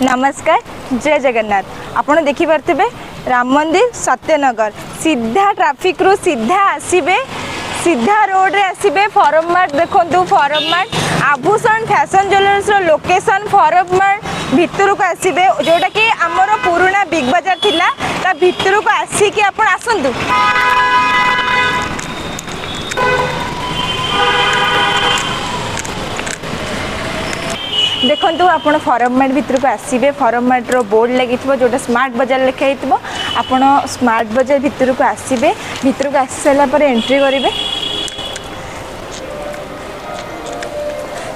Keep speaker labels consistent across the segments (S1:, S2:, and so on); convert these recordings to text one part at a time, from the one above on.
S1: नमस्कार, जय जगन्नाथ। आपण देखि पार्थिबे राम मंदिर सत्यनगर सीधा ट्रैफिक रु सीधा आसीबे, सीधा रोड रे आसीबे फॉरम मार्ट देखंतु फॉरम मार्ट आभूषण फैशन ज्वेलर्स रो लोकेशन फॉरम मार्ट भितर को आसीबे जोटा कि हमर पुराना बिग बाजार थिला ता भितर को आसी कि आपण आसंतु। देखो आपण फॉरम मार्ट भितर को आसबे फॉरम मार्ट रो बोर्ड लगी जोटा स्मार्ट बाजार लिखाई आपण स्मार्ट बाजार भितर को आसबे भितर को आसी सारा पर एंट्री करेंगे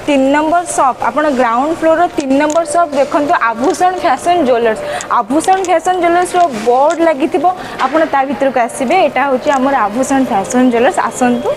S1: 3 नंबर शॉप आपण ग्राउंड फ्लोर 3 नंबर शॉप देखो आभूषण फैशन ज्वेलर्स रो बोर्ड लगी आपण ता भितर को आसबे एटा होची हमर आभूषण फैशन ज्वेलर्स आसंतु।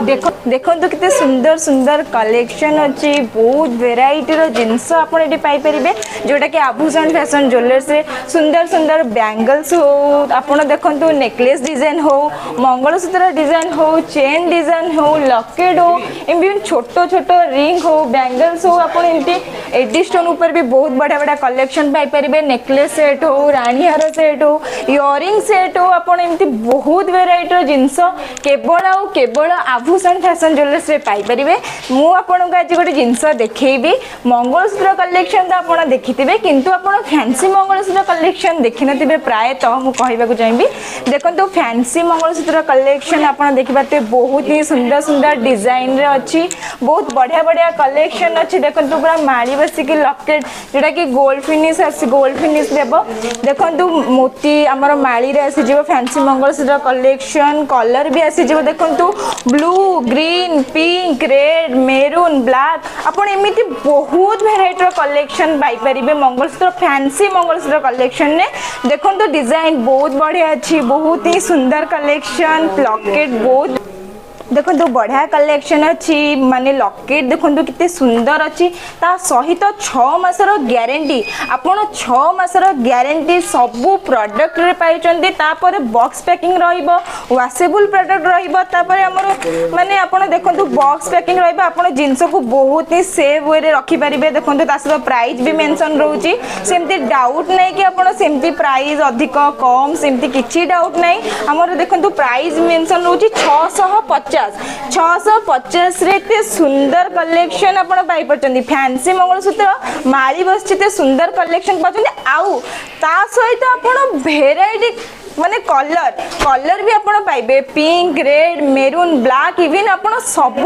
S1: देखो तो कितने सुंदर सुंदर कलेक्शन अच्छी बहुत वेराइटी रो जिनस आपण एटी पाई परिबे जोटा कि आभूषण फैशन ज्वेलर्स रे सुंदर सुंदर बैंगल्स हो आपण देखंतु नेकलेस डिजाइन हो मंगलसूत्र डिजाइन हो चेन डिजाइन हो लॉकेट हो एम छोट छोट रिंग हो बैंगल्स हो आपण एमती एडी स्टोन ऊपर भी बहुत बड़ा बड़ा कलेक्शन पाई परिबे नेकलेस सेट हो रानी हार सेट हो इयरिंग सेट हो आपण एमती बहुत वेराइटी रो जिनस केवल आभूषण फैशन ज्वेलर्स रे पाई परिबे। मु आपन को आज गोटे जिंस देखैबी मंगलसूत्र कलेक्शन तो आपण देखिथिबे किंतु आपण फैंसी मंगलसूत्र कलेक्शन देखि नथिबे प्राय तो मु कहबा को चाहबी देखंतु फैंसी मंगलसूत्र कलेक्शन आपण देखि पाते बहुत ही सुंदर सुंदर डिजाइन रे अछि बहुत बढ़िया बढ़िया कलेक्शन अछि देखंतु पूरा माली बसी के लॉकेट जेटा कि गोल्ड फिनिश देबो देखंतु मोती हमर माली रे आसी जेबो फैंसी मंगलसूत्र कलेक्शन कलर भी आसी जेबो देखंतु blue green pink red maroon black आपण एमिति बहुत वेराइटी रो कलेक्शन पाई परिबे मंगलसूत्र फैंसी मंगलसूत्र कलेक्शन ने देखंतु डिजाइन बहुत बढ़िया अछि बहुत ही सुंदर कलेक्शन लॉकेट बहुत देखो तो बढ़िया कलेक्शन अच्छी माने लॉकेट देखो कितने सुंदर अच्छी ता सहित 6 मासर ग्यारंटी आपण 6 मासर ग्यारंटी सबू प्रोडक्ट रे पाइचंदी तापर बॉक्स पैकिंग रहिबो वॉशेबल प्रोडक्ट रहिबो तापर हमर माने आपण देखो बॉक्स पैकिंग रहिबो आपण जिंस को बहुत ही सेफ वे रे रखि परिबे देखो ता सहित प्राइस भी मेंशन रहउची सेमती डाउट नै कि आपण सेमती प्राइस अधिक कम सेमती किछि डाउट नै हमर देखो प्राइस मेंशन रहउची 650 रे इतने सुंदर कलेक्शन आपण पाई परचंदी फैंसी मंगलसूत्र माली बसचिते सुंदर कलेक्शन पाचंदी आउ ता सहित आपण वेराइटी माने कलर भी आपण पाइबे pink red maroon black even आपण सब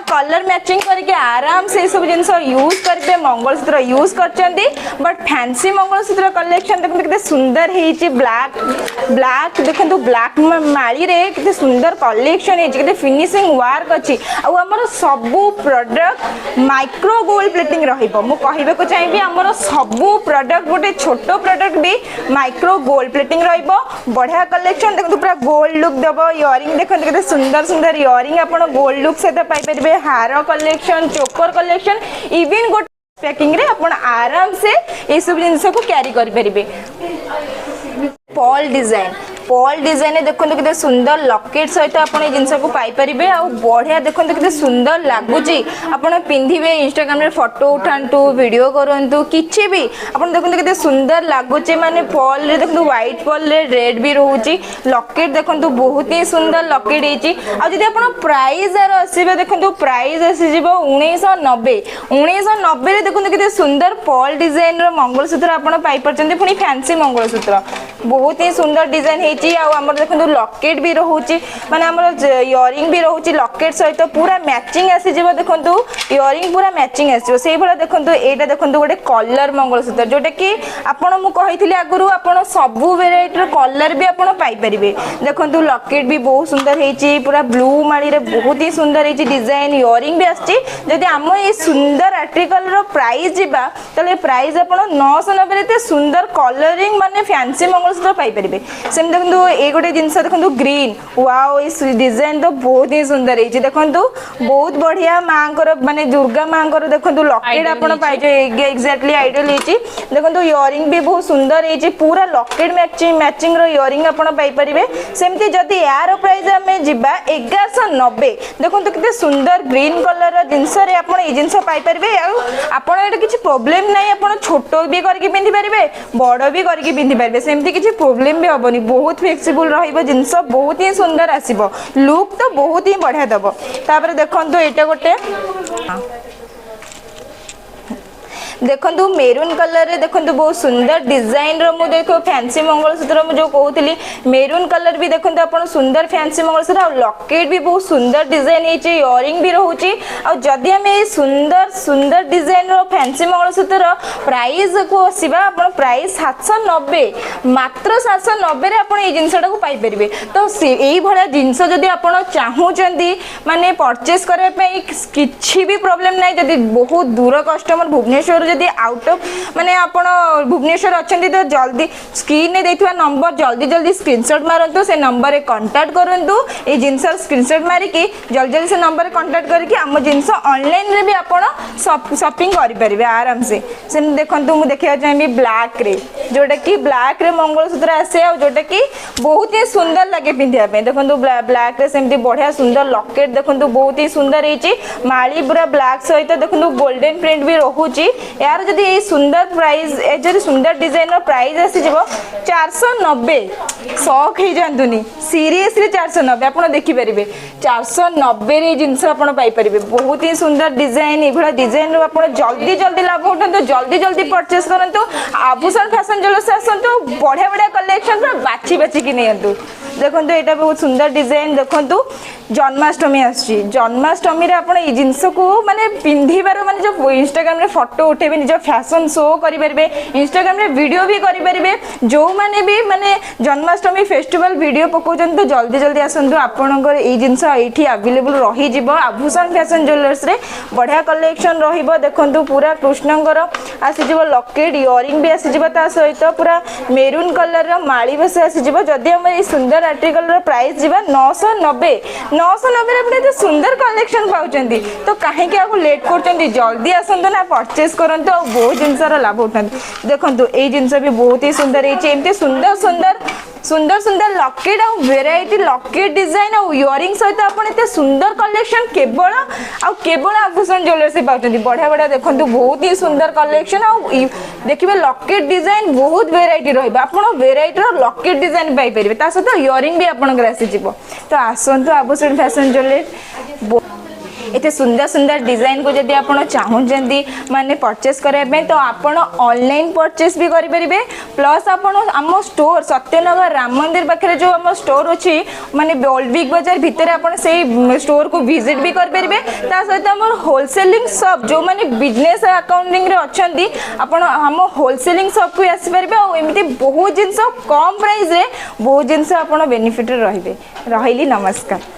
S1: कलर मैचिंग करके आराम से सब जिंस यूज करबे मंगलसूत्र यूज करचंदी बट फैंसी मंगलसूत्र कलेक्शन देखो कितने सुंदर हेची ब्लैक देखो ब्लैक माली रे कितने सुंदर कलेक्शन हेची कितने फिनिशिंग वर्क अछि आ हमर सब प्रोडक्ट माइक्रो गोल्ड प्लेटिंग रहिबो मु कहिबे को चाहिबी हमर सब प्रोडक्ट गोटे छोटो प्रोडक्ट भी माइक्रो गोल्ड प्लेटिंग बढ़िया कलेक्शन देखो पूरा गोल्ड लुक देव इयरिंग देखो कितने सुंदर सुंदर इयरिंग आपण गोल्ड लुक सहित पाई परिबे हार कलेक्शन चोकर कलेक्शन इवन गोटे पैकिंग रे आपण आराम से ये सब जिंस को कैरी कर परिबे। पॉल डिजाइन देखो कितने सुंदर लॉकेट सहित आपन जिनस को पाई परिबे आ बढ़िया देखो कितने सुंदर लागुची आपन पिंधिबे इंस्टाग्राम रे फोटो उठांतु वीडियो करंतु किछि भी आपन देखो कितने सुंदर लागुची माने पॉल रे देखो व्हाइट पॉल रे रेड भी रहउची लॉकेट देखो बहुत ही सुंदर लॉकेट हेची आ जदी आपन प्राइस आर आसीबे देखो प्राइस आसी जिवो 1990 रे देखो कितने सुंदर पॉल डिजाइन रो मंगलसूत्र आपन पाई परचंदी पुनी फैंसी मंगलसूत्र बहुत ही सुंदर डिजाइन हेची आ हमर देखो लॉकेट भी रहउची माने हमर इयरिंग भी रहउची लॉकेट सहित पूरा मैचिंग आसी जिवो देखो इयरिंग पूरा मैचिंग आसी सेही भला देखो एटा देखो गोटे कलर मंगलसूत्र जोटा कि आपण मु कहिथिले आगुरु आपण सब वेराइटी रो कलर भी आपण पाई परिबे देखो लॉकेट भी बहुत सुंदर हेची पूरा ब्लू माली रे बहुत ही सुंदर हेची डिजाइन इयरिंग भी आसी जदी हम ए सुंदर आर्टिकल रो प्राइस जिबा तले प्राइस आपण 990 रे ते सुंदर कलरिंग माने फैंसी मंगलसूत्र पाई परिबे सेम देखो ये गोटे जिनस देखो ग्रीन वाओ ये डिजाइन तो बहुत ही सुंदर है देखो बहुत बढ़िया माँ माने दुर्गा माँ देखो लकेट आपण पाइजे एक्जाक्टली आइडियल है देखो इयरिंग भी बहुत सुंदर है पूरा लकेट मैचिंग इयरिंग आपण पाई परिबे सेमती जदी यार प्राइस हमें जिबा 1190 देखो कितने सुंदर ग्रीन कलर जिनस रे आपण ए जिनस पाई परिबे आपण एटा किछि प्रॉब्लम नाही आपण छोट भी करके पिंधि परिबे बड़ भी करके पिंधि परिबे सेमती किछि प्रॉब्लम भी हबनी बहुत फ्लेक्सिबल रहिबो जिनस बहुत ही सुंदर आसीबो लुक तो बहुत ही बढ़िया दबो तापर देखंतो एटा गोटे देखो मेरून कलर रे देखो बहुत सुंदर डिजाइन रो मु देखो फैंसी मंगलसूत्र मु जो कहूली मेरून कलर भी देखो आपण सुंदर फैंसी मंगलसूत्र और लॉकेट भी बहुत सुंदर डिजाइन है इयरिंग भी रोचे और जदि हम सुंदर सुंदर डिजाइन रो फैंसी मंगलसूत्र प्राइस को आसवा आपण प्राइस 790 मात्र 790 रे आपण ए जिंसटा को पाई परिबे तो एई भला जिंस जदि आपण चाहूचंदी माने परचेस करे पे किछि भी प्रॉब्लम नाही जदि बहुत दूर कस्टमर भुवनेश्वर जदि आउट ऑफ माने आपण भुवनेश्वर अछंती तो जल्दी स्क्रीन ने देथिबा नंबर जल्दी जल्दी स्क्रीनशॉट मारंतु से नंबर रे कांटेक्ट करंतु ए जिंस स्क्रीनशॉट मारी कि जल्दी जल्दी से नंबर रे कांटेक्ट करके हम जिंस ऑनलाइन रे भी आपण शॉपिंग करि परिबे आराम से सेम देखंतु मु देखिया चाहबी ब्लैक रे जोटा कि ब्लैक रे मंगलसूत्र आसे और जोटा कि बहुत ही सुंदर लगे पिंधिया पे देखंतु ब्लैक रे सेमती बढ़िया सुंदर लॉकेट देखंतु बहुत ही सुंदर हेची माली पूरा ब्लैक सहित देखंतु गोल्डन प्रिंट भी रहुची यार जदि ये सुंदर प्राइस ए जदि सुंदर डिजाइन रो प्राइस आसी जबो 490 शॉक हे जानतुनी सीरियसली 490 आपण देखि परिबे 490 रे जिंस आपण पाई परिबे बहुत ही सुंदर डिजाइन एभला डिजाइन रो आपण जल्दी जल्दी लाभ उठंतु जल्दी जल्दी परचेस करंतु आभूषण फैशन ज्वेलर्स आसंतु बढ़िया बढ़िया कलेक्शन पूरा बाछी बाछी कि नेयंतु देखंतु एटा बहुत सुंदर डिजाइन देखंतु जन्माष्टमी आसी जन्माष्टमी रे आपण ए जिंस को माने पिंधिबार माने जो इंस्टाग्राम रे फोटो उठेबे निज फैशन शो करि परिबे इंस्टाग्राम रे वीडियो भी करि परिबे जो माने भी माने जन्माष्टमी फेस्टिवल वीडियो पकोजन तो जल्दी जल्दी आसंतु आपनकर ए जिंस एठी अवेलेबल रही जिवो आभूषण फैशन ज्वेलर्स रे बढ़िया कलेक्शन रहिबो देखंतु पूरा कृष्णंकर आसी जिवो लॉकेट इयरिंग भी आसी जिवो ता सहित पूरा मेरून कलर रो माली बस आसी जिवो जदि हम ए सुंदर आर्टिकल रो प्राइस जिवो 990 रे अपने सुंदर कलेक्शन पाउचंदी तो काहे के आपको लेट करचंदी जल्दी आसंतु ना परचेस करंतु और बहुत जिनसर लाभ उठांतु देखंतु ए जिनस भी बहुत ही सुंदर है एमती सुंदर सुंदर सुंदर सुंदर लॉकेट और वेराइटी लॉकेट डिजाइन और इयरिंग सहित आपण एते सुंदर कलेक्शन केवल आभूषण ज्वेलर्स से पाउचंदी बढ़िया बढ़िया देखंतु बहुत ही सुंदर कलेक्शन और देखिबे लॉकेट डिजाइन बहुत वेराइटी रहइबा आपण वेराइटी रो लॉकेट डिजाइन पाई परिबे ता सहित इयरिंग भी आपनकर आसी जिवो तो आसंतु आभूषण फैशन ज्वेलर्स एते सुंदर सुंदर डिजाइन को जदि आपण चाहूचंदी माने परचेस करबे तो आपण ऑनलाइन परचेस भी करि परिबे प्लस आपण हम स्टोर सत्यनगर राम मंदिर पाखरे जो हम स्टोर अछि माने ओल्ड बिग बाजार भितर आपण सेही स्टोर को विजिट भी कर परिबे ता सहित हमर होलसेलिंग शॉप जो माने बिजनेस अकाउंटिंग रे अछंदी आपण हम होलसेलिंग शॉप को आसी परिबे और एमिति बहुत जिंस कम प्राइस रे बहुत जिंस आपण बेनिफिट रे रहिबे रहिली नमस्कार।